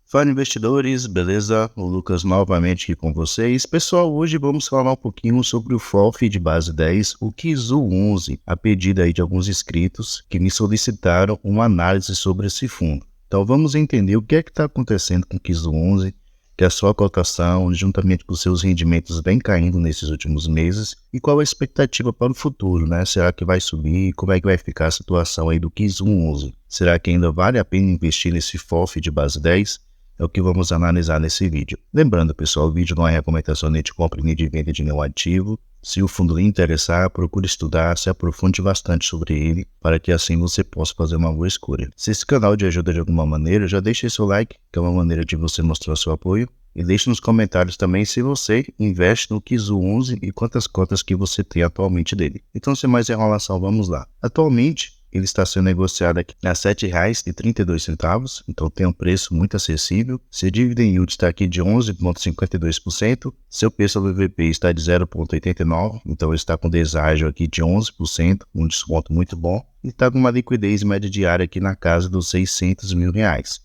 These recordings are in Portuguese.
Fala investidores, beleza? O Lucas novamente aqui com vocês. Pessoal, hoje vamos falar um pouquinho sobre o FOF de base 10, o KIZU 11, a pedido aí de alguns inscritos que me solicitaram uma análise sobre esse fundo. Então vamos entender o que é que está acontecendo com o KIZU 11, que a sua cotação, juntamente com seus rendimentos, vem caindo nesses últimos meses e qual a expectativa para o futuro, né? Será que vai subir? Como é que vai ficar a situação aí do KIZU 11? Será que ainda vale a pena investir nesse FOF de base 10? É o que vamos analisar nesse vídeo. Lembrando, pessoal, o vídeo não é recomendação nem de compra nem de venda de nenhum ativo. Se o fundo lhe interessar, procure estudar, se aprofunde bastante sobre ele, para que assim você possa fazer uma boa escolha. Se esse canal te ajuda de alguma maneira, já deixe seu like, que é uma maneira de você mostrar seu apoio. E deixe nos comentários também se você investe no KIZU 11 e quantas cotas que você tem atualmente dele. Então, sem mais enrolação, vamos lá. Atualmente, ele está sendo negociado aqui a R$ 7,32, então tem um preço muito acessível. Seu dividend yield está aqui de 11,52%, seu preço do VP está de 0,89%, então está com deságio aqui de 11%, um desconto muito bom. E está com uma liquidez média diária aqui na casa dos R$600 mil.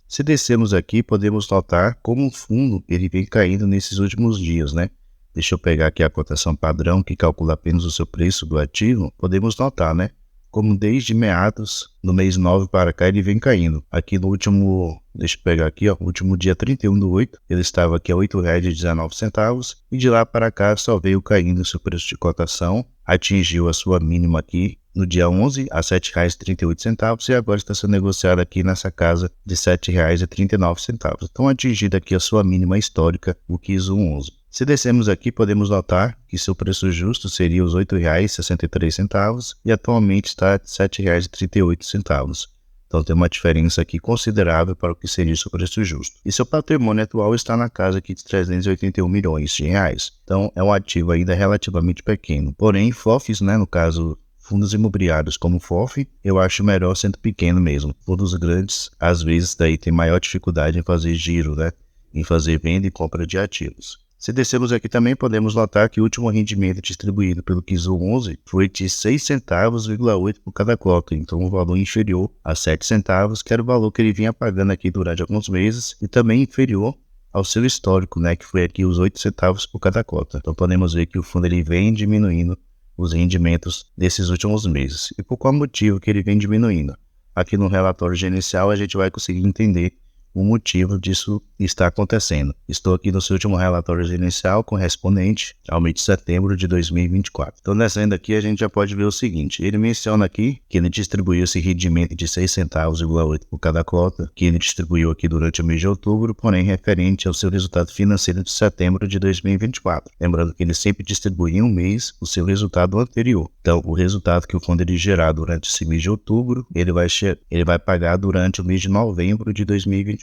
Se descermos aqui, podemos notar como o fundo ele vem caindo nesses últimos dias, né? Deixa eu pegar aqui a cotação padrão que calcula apenas o seu preço do ativo. Podemos notar, né? Como desde meados do mês 9 para cá ele vem caindo. Aqui no último, deixa eu pegar aqui, ó, último dia 31/8, ele estava aqui a R$ 8,19 e de lá para cá só veio caindo o seu preço de cotação, atingiu a sua mínima aqui no dia 11 a R$ 7,38 e agora está sendo negociado aqui nessa casa de R$ 7,39. Então atingida aqui a sua mínima histórica, o KIZU 11. Se descermos aqui, podemos notar que seu preço justo seria os R$ 8,63 e atualmente está de R$ 7,38. Então tem uma diferença aqui considerável para o que seria seu preço justo. E seu patrimônio atual está na casa aqui de 381 milhões de reais. Então é um ativo ainda relativamente pequeno. Porém, FOFs, né, no caso fundos imobiliários como FOF, eu acho melhor sendo pequeno mesmo. Fundos grandes, às vezes, daí tem maior dificuldade em fazer giro, né, em fazer venda e compra de ativos. Se descermos aqui também, podemos notar que o último rendimento distribuído pelo KIZU 11 foi de 6,8 centavos por cada cota, então um valor inferior a 7 centavos, que era o valor que ele vinha pagando aqui durante alguns meses, e também inferior ao seu histórico, né, que foi aqui os 8 centavos por cada cota. Então podemos ver que o fundo ele vem diminuindo os rendimentos desses últimos meses. E por qual motivo que ele vem diminuindo? Aqui no relatório gerencial a gente vai conseguir entender o motivo disso está acontecendo. Estou aqui no seu último relatório gerencial correspondente ao mês de setembro de 2024. Então, descendo aqui, a gente já pode ver o seguinte. Ele menciona aqui que ele distribuiu esse rendimento de 6,8 centavos por cada cota, que ele distribuiu aqui durante o mês de outubro, porém referente ao seu resultado financeiro de setembro de 2024. Lembrando que ele sempre distribui em um mês o seu resultado anterior. Então, o resultado que o fundo ele gerar durante esse mês de outubro, ele vai pagar durante o mês de novembro de 2024.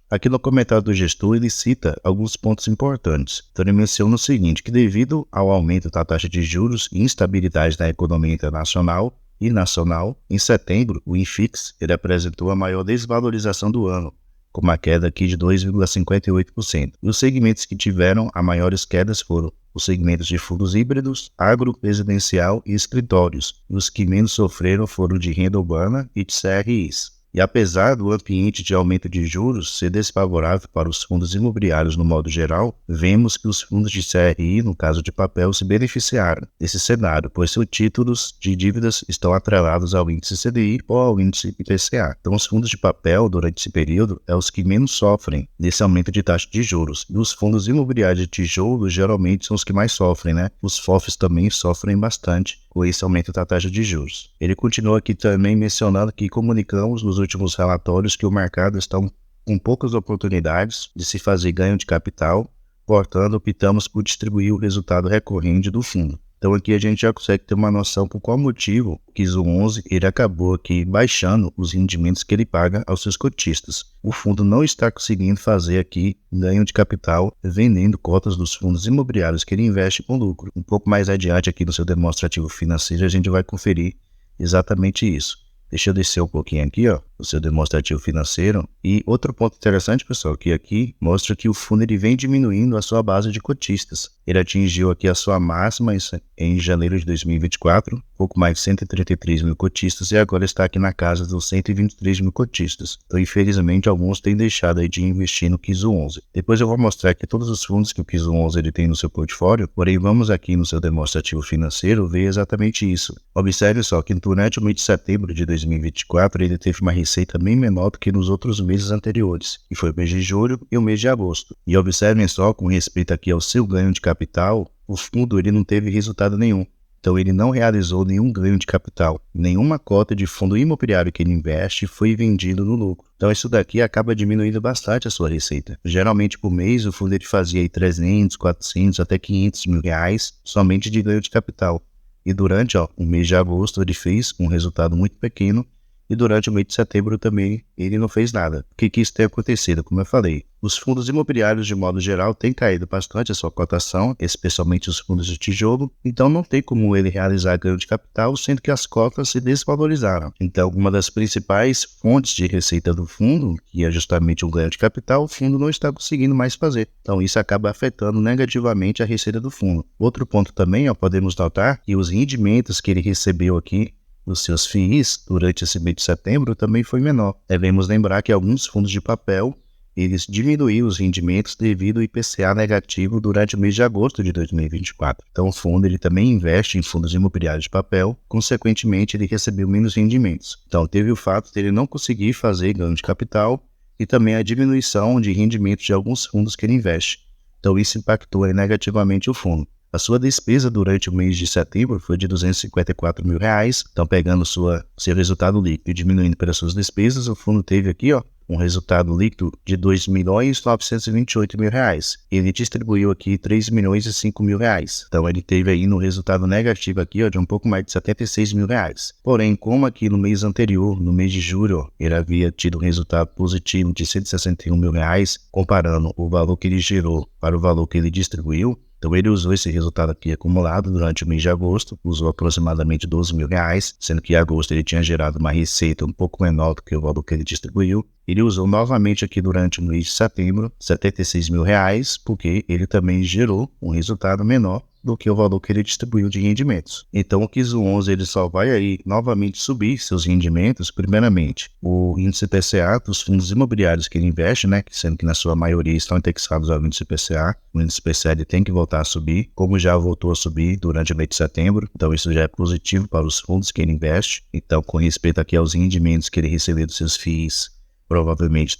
Aqui no comentário do gestor, ele cita alguns pontos importantes. Então ele menciona o seguinte, que devido ao aumento da taxa de juros e instabilidade na economia internacional e nacional, em setembro, o INFIX ele apresentou a maior desvalorização do ano, com uma queda aqui de 2,58%. E os segmentos que tiveram as maiores quedas foram os segmentos de fundos híbridos, agro, residencial e escritórios. E os que menos sofreram foram de renda urbana e de CRIs. E apesar do ambiente de aumento de juros ser desfavorável para os fundos imobiliários no modo geral, vemos que os fundos de CRI, no caso de papel, se beneficiaram desse cenário, pois seus títulos de dívidas estão atrelados ao índice CDI ou ao índice IPCA. Então os fundos de papel, durante esse período, é os que menos sofrem desse aumento de taxa de juros. E os fundos imobiliários de tijolo, geralmente, são os que mais sofrem, né? Os FOFs também sofrem bastante com esse aumento da taxa de juros. Ele continua aqui também mencionando que comunicamos nos últimos relatórios que o mercado está com poucas oportunidades de se fazer ganho de capital, portanto, optamos por distribuir o resultado recorrente do fundo. Então aqui a gente já consegue ter uma noção por qual motivo o KIZU 11 ele acabou aqui baixando os rendimentos que ele paga aos seus cotistas. O fundo não está conseguindo fazer aqui ganho de capital vendendo cotas dos fundos imobiliários que ele investe com lucro. Um pouco mais adiante aqui no seu demonstrativo financeiro a gente vai conferir exatamente isso. Deixa eu descer um pouquinho aqui, ó, o seu demonstrativo financeiro. E outro ponto interessante, pessoal, que aqui mostra que o fundo ele vem diminuindo a sua base de cotistas. Ele atingiu aqui a sua máxima em janeiro de 2024, pouco mais de 133 mil cotistas, e agora está aqui na casa dos 123 mil cotistas. Então, infelizmente, alguns têm deixado aí de investir no KIZO 11. Depois eu vou mostrar aqui todos os fundos que o KIZO 11 ele tem no seu portfólio, porém vamos aqui no seu demonstrativo financeiro ver exatamente isso. Observe só que durante o mês de setembro de 2024 ele teve uma receita bem menor do que nos outros meses anteriores, que foi o mês de julho e o mês de agosto. E observem só, com respeito aqui ao seu ganho de capital, o fundo ele não teve resultado nenhum. Então ele não realizou nenhum ganho de capital, nenhuma cota de fundo imobiliário que ele investe foi vendido no lucro. Então isso daqui acaba diminuindo bastante a sua receita. Geralmente por mês o fundo ele fazia aí 300, 400 até 500 mil reais somente de ganho de capital. E durante o mês de agosto ele fez um resultado muito pequeno e durante o mês de setembro também ele não fez nada. O que isso tem acontecido? Como eu falei, os fundos imobiliários de modo geral têm caído bastante a sua cotação, especialmente os fundos de tijolo, então não tem como ele realizar ganho de capital, sendo que as cotas se desvalorizaram. Então uma das principais fontes de receita do fundo, que é justamente o ganho de capital, o fundo não está conseguindo mais fazer. Então isso acaba afetando negativamente a receita do fundo. Outro ponto também, podemos notar que os rendimentos que ele recebeu aqui os seus FIIs durante esse mês de setembro também foi menor. Devemos lembrar que alguns fundos de papel eles diminuíram os rendimentos devido ao IPCA negativo durante o mês de agosto de 2024. Então o fundo ele também investe em fundos imobiliários de papel, consequentemente ele recebeu menos rendimentos. Então teve o fato de ele não conseguir fazer ganho de capital e também a diminuição de rendimentos de alguns fundos que ele investe. Então isso impactou negativamente o fundo. A sua despesa durante o mês de setembro foi de 254 mil reais. Então, pegando seu resultado líquido e diminuindo pelas suas despesas, o fundo teve aqui um resultado líquido de 2.928 mil reais. Ele distribuiu aqui 3 milhões e 5 mil reais. Então, ele teve aí no resultado negativo aqui de um pouco mais de 76 mil reais. Porém, como aqui no mês anterior, no mês de julho, ele havia tido um resultado positivo de 161 mil reais, comparando o valor que ele gerou para o valor que ele distribuiu, então ele usou esse resultado aqui acumulado durante o mês de agosto, usou aproximadamente 12 mil reais, sendo que em agosto ele tinha gerado uma receita um pouco menor do que o valor que ele distribuiu. Ele usou novamente aqui durante o mês de setembro 76 mil reais, porque ele também gerou um resultado menor do que o valor que ele distribuiu de rendimentos. Então o KIZO 11 ele só vai aí novamente subir seus rendimentos, primeiramente o índice IPCA dos fundos imobiliários que ele investe, sendo que na sua maioria estão indexados ao índice IPCA. O índice IPCA ele tem que voltar a subir, como já voltou a subir durante o mês de setembro, então isso já é positivo para os fundos que ele investe. Então com respeito aqui aos rendimentos que ele recebeu dos seus FIIs, provavelmente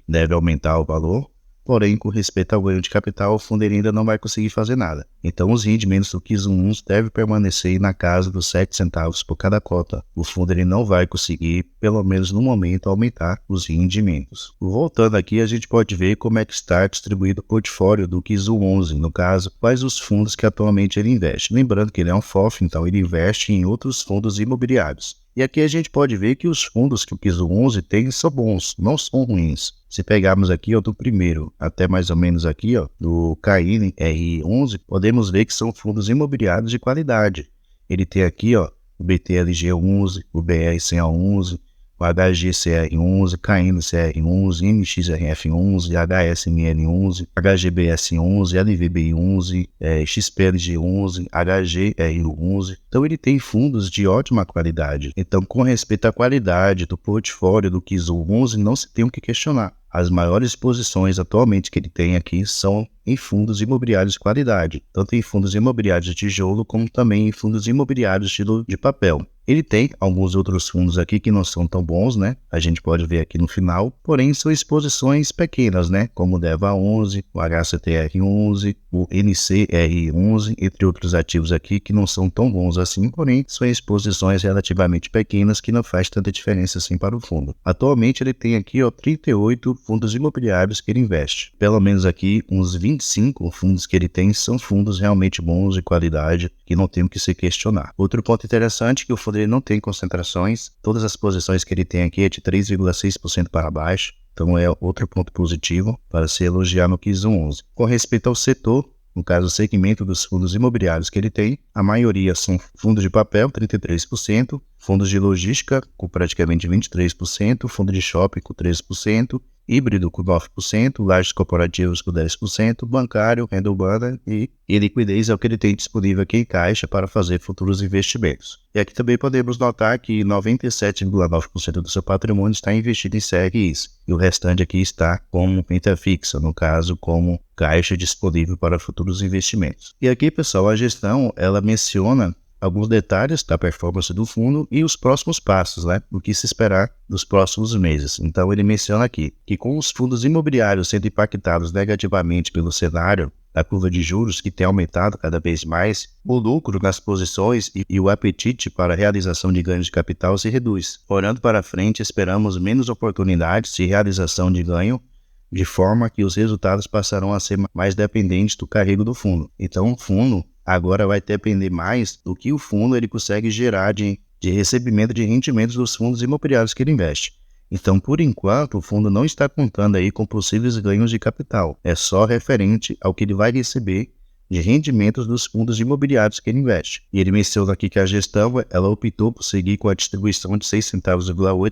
deve aumentar o valor. Porém, com respeito ao ganho de capital, o fundo ainda não vai conseguir fazer nada. Então, os rendimentos do KIZO 11 devem permanecer na casa dos 7 centavos por cada cota. O fundo ele não vai conseguir, pelo menos no momento, aumentar os rendimentos. Voltando aqui, a gente pode ver como é que está distribuído o portfólio do KIZO 11, no caso, quais os fundos que atualmente ele investe. Lembrando que ele é um FOF, então ele investe em outros fundos imobiliários. E aqui a gente pode ver que os fundos que o KIZO 11 tem são bons, não são ruins. Se pegarmos aqui do primeiro até mais ou menos aqui do KN RI11, podemos ver que são fundos imobiliários de qualidade. Ele tem aqui o BTLG11, o BRCA11, o HGCR11, KNCR11, MXRF11, HSML11, HGBS11, LVBI11, XPLG11, HGR11. Então ele tem fundos de ótima qualidade. Então, com respeito à qualidade do portfólio do KIZO 11, não se tem o que questionar. As maiores posições atualmente que ele tem aqui são em fundos imobiliários de qualidade, tanto em fundos imobiliários de tijolo como também em fundos imobiliários de papel. Ele tem alguns outros fundos aqui que não são tão bons, A gente pode ver aqui no final, porém são exposições pequenas, Como o DEVA 11, o HCTR11, o NCR11, entre outros ativos aqui que não são tão bons assim, porém são exposições relativamente pequenas que não faz tanta diferença assim para o fundo. Atualmente ele tem aqui 38 fundos imobiliários que ele investe. Pelo menos aqui uns 25 fundos que ele tem são fundos realmente bons de qualidade que não tem o que se questionar. Outro ponto interessante é que o fundo ele não tem concentrações, todas as posições que ele tem aqui é de 3,6% para baixo, então é outro ponto positivo para se elogiar no KIZO 11. Com respeito ao setor, no caso o segmento dos fundos imobiliários que ele tem, a maioria são fundos de papel, 33%, fundos de logística com praticamente 23%, fundo de shopping com 13%, híbrido com 9%, lajes corporativos com 10%, bancário, renda urbana e liquidez é o que ele tem disponível aqui em caixa para fazer futuros investimentos. E aqui também podemos notar que 97,9% do seu patrimônio está investido em CRIs e o restante aqui está como renda fixa, no caso como caixa disponível para futuros investimentos. E aqui, pessoal, a gestão ela menciona alguns detalhes da performance do fundo e os próximos passos, o que se esperar nos próximos meses. Então ele menciona aqui que com os fundos imobiliários sendo impactados negativamente pelo cenário da curva de juros que tem aumentado cada vez mais, o lucro nas posições e o apetite para a realização de ganhos de capital se reduz. Olhando para frente, esperamos menos oportunidades de realização de ganho, de forma que os resultados passarão a ser mais dependentes do carrego do fundo. Então o fundo agora vai depender mais do que o fundo ele consegue gerar de recebimento de rendimentos dos fundos imobiliários que ele investe. Então, por enquanto, o fundo não está contando aí com possíveis ganhos de capital. É só referente ao que ele vai receber de rendimentos dos fundos imobiliários que ele investe. E ele menciona aqui que a gestão ela optou por seguir com a distribuição de 6,8 centavos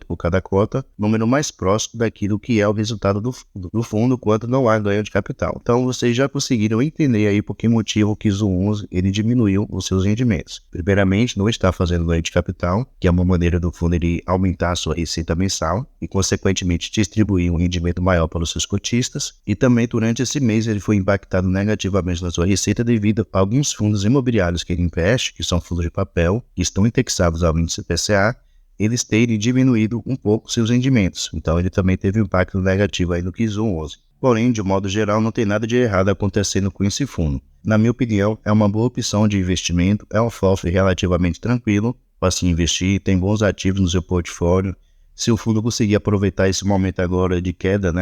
por cada cota, número mais próximo daquilo que é o resultado do fundo quando não há ganho de capital. Então vocês já conseguiram entender aí por que motivo que o 11 ele diminuiu os seus rendimentos. Primeiramente, não está fazendo ganho de capital, que é uma maneira do fundo ele aumentar a sua receita mensal e consequentemente distribuir um rendimento maior para os seus cotistas. E também durante esse mês ele foi impactado negativamente na sua receita devido a alguns fundos imobiliários que ele investe, que são fundos de papel, que estão indexados ao índice IPCA, eles terem diminuído um pouco seus rendimentos. Então ele também teve um impacto negativo aí no KIS 11. Porém, de um modo geral, não tem nada de errado acontecendo com esse fundo. Na minha opinião, é uma boa opção de investimento, é um FOF relativamente tranquilo para se investir, tem bons ativos no seu portfólio. Se o fundo conseguir aproveitar esse momento agora de queda,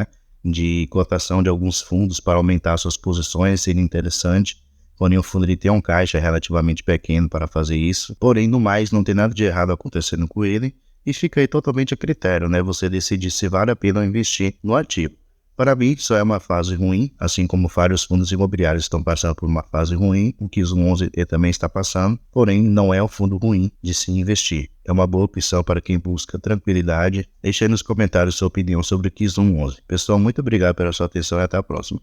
de cotação de alguns fundos para aumentar suas posições, seria interessante. Porém, o fundo ele tem um caixa relativamente pequeno para fazer isso. Porém, no mais, não tem nada de errado acontecendo com ele. E fica aí totalmente a critério, você decidir se vale a pena investir no ativo. Para mim, isso é uma fase ruim, assim como vários fundos imobiliários estão passando por uma fase ruim, o KIS 11 também está passando, porém não é um fundo ruim de se investir. É uma boa opção para quem busca tranquilidade. Deixe aí nos comentários sua opinião sobre o KIS 11. Pessoal, muito obrigado pela sua atenção e até a próxima.